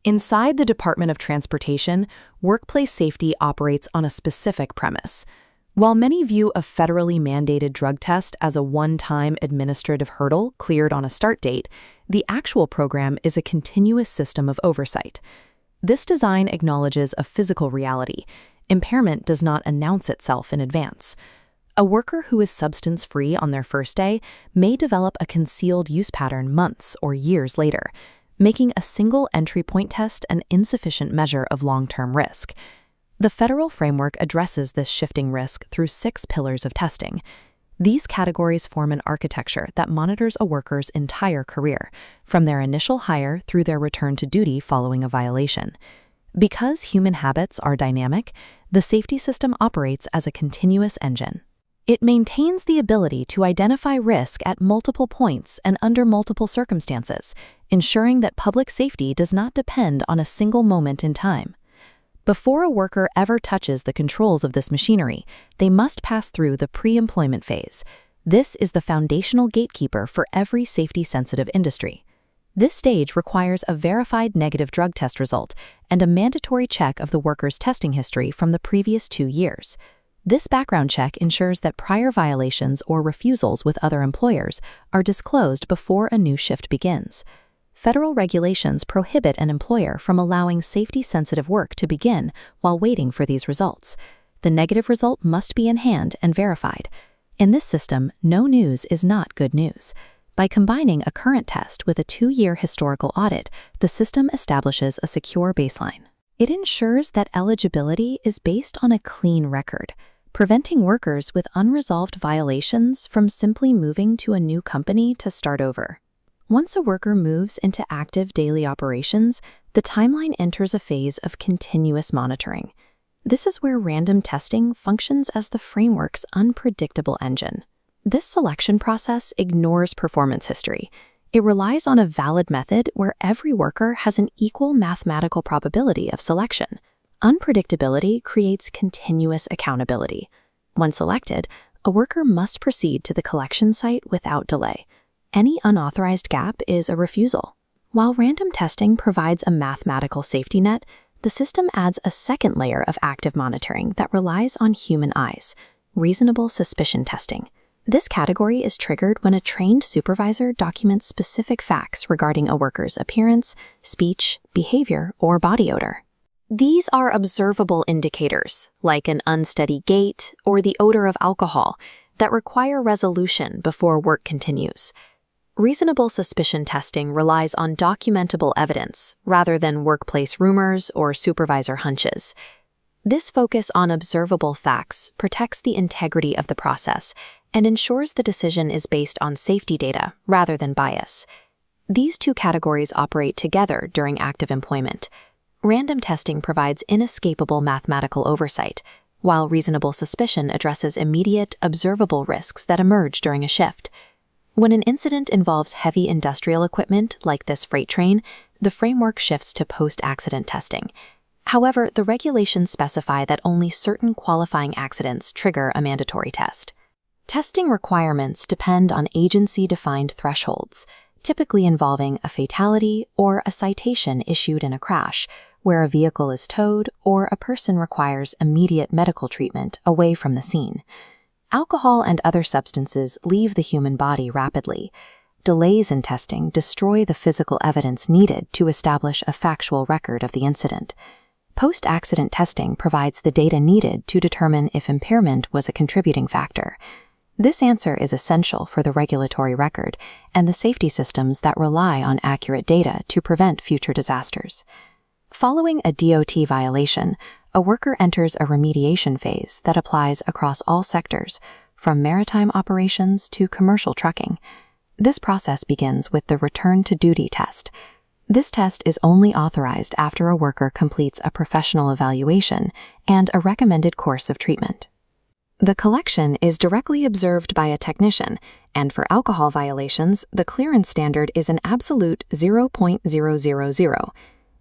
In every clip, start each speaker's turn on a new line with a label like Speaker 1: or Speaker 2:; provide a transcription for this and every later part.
Speaker 1: Inside the Department of Transportation, workplace safety operates on a specific premise. While many view a federally mandated drug test as a one-time administrative hurdle cleared on a start date, the actual program is a continuous system of oversight. This design acknowledges a physical reality. Impairment does not announce itself in advance. A worker who is substance-free on their first day may develop a concealed use pattern months or years later, making a single entry point test an insufficient measure of long-term risk. The federal framework addresses this shifting risk through 6 pillars of testing. These categories form an architecture that monitors a worker's entire career, from their initial hire through their return to duty following a violation. Because human habits are dynamic, the safety system operates as a continuous engine. It maintains the ability to identify risk at multiple points and under multiple circumstances, ensuring that public safety does not depend on a single moment in time. Before a worker ever touches the controls of this machinery, they must pass through the pre-employment phase. This is the foundational gatekeeper for every safety-sensitive industry. This stage requires a verified negative drug test result and a mandatory check of the worker's testing history from the previous 2 years. This background check ensures that prior violations or refusals with other employers are disclosed before a new shift begins. Federal regulations prohibit an employer from allowing safety-sensitive work to begin while waiting for these results. The negative result must be in hand and verified. In this system, no news is not good news. By combining a current test with a 2-year historical audit, the system establishes a secure baseline. It ensures that eligibility is based on a clean record, preventing workers with unresolved violations from simply moving to a new company to start over. Once a worker moves into active daily operations, the timeline enters a phase of continuous monitoring. This is where random testing functions as the framework's unpredictable engine. This selection process ignores performance history. It relies on a valid method where every worker has an equal mathematical probability of selection. Unpredictability creates continuous accountability. Once selected, a worker must proceed to the collection site without delay. Any unauthorized gap is a refusal. While random testing provides a mathematical safety net, the system adds a second layer of active monitoring that relies on human eyes, reasonable suspicion testing. This category is triggered when a trained supervisor documents specific facts regarding a worker's appearance, speech, behavior, or body odor. These are observable indicators, like an unsteady gait or the odor of alcohol, that require resolution before work continues. Reasonable suspicion testing relies on documentable evidence rather than workplace rumors or supervisor hunches. This focus on observable facts protects the integrity of the process and ensures the decision is based on safety data rather than bias. These 2 categories operate together during active employment. Random testing provides inescapable mathematical oversight, while reasonable suspicion addresses immediate, observable risks that emerge during a shift. When an incident involves heavy industrial equipment like this freight train, the framework shifts to post-accident testing. However, the regulations specify that only certain qualifying accidents trigger a mandatory test. Testing requirements depend on agency-defined thresholds, typically involving a fatality or a citation issued in a crash, where a vehicle is towed or a person requires immediate medical treatment away from the scene. Alcohol and other substances leave the human body rapidly. Delays in testing destroy the physical evidence needed to establish a factual record of the incident. Post-accident testing provides the data needed to determine if impairment was a contributing factor. This answer is essential for the regulatory record and the safety systems that rely on accurate data to prevent future disasters. Following a DOT violation, a worker enters a remediation phase that applies across all sectors, from maritime operations to commercial trucking. This process begins with the return to duty test. This test is only authorized after a worker completes a professional evaluation and a recommended course of treatment. The collection is directly observed by a technician, and for alcohol violations, the clearance standard is an absolute 0.000.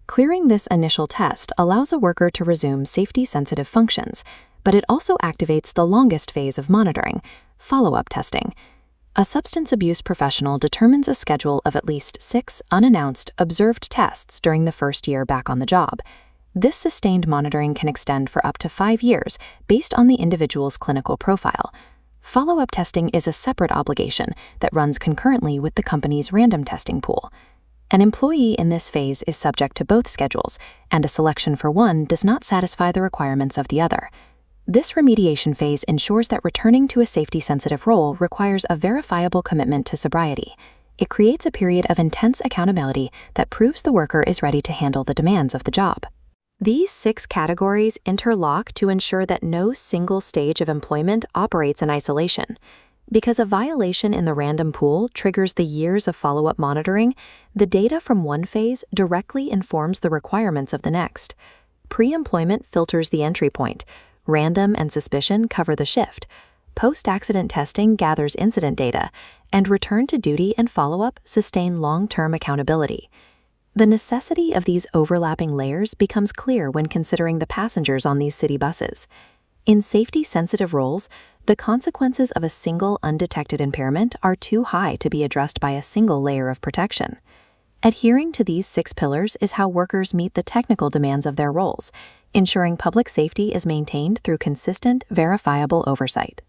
Speaker 1: Clearing this initial test allows a worker to resume safety-sensitive functions, but it also activates the longest phase of monitoring, follow-up testing. A substance abuse professional determines a schedule of at least 6 unannounced, observed tests during the first year back on the job. This sustained monitoring can extend for up to 5 years based on the individual's clinical profile. Follow-up testing is a separate obligation that runs concurrently with the company's random testing pool. An employee in this phase is subject to both schedules, and a selection for one does not satisfy the requirements of the other. This remediation phase ensures that returning to a safety-sensitive role requires a verifiable commitment to sobriety. It creates a period of intense accountability that proves the worker is ready to handle the demands of the job. These 6 categories interlock to ensure that no single stage of employment operates in isolation. Because a violation in the random pool triggers the years of follow-up monitoring, the data from one phase directly informs the requirements of the next. Pre-employment filters the entry point. Random and suspicion cover the shift. Post-accident testing gathers incident data, and return to duty and follow-up sustain long-term accountability. The necessity of these overlapping layers becomes clear when considering the passengers on these city buses. In safety-sensitive roles, the consequences of a single undetected impairment are too high to be addressed by a single layer of protection. Adhering to these 6 pillars is how workers meet the technical demands of their roles, ensuring public safety is maintained through consistent, verifiable oversight.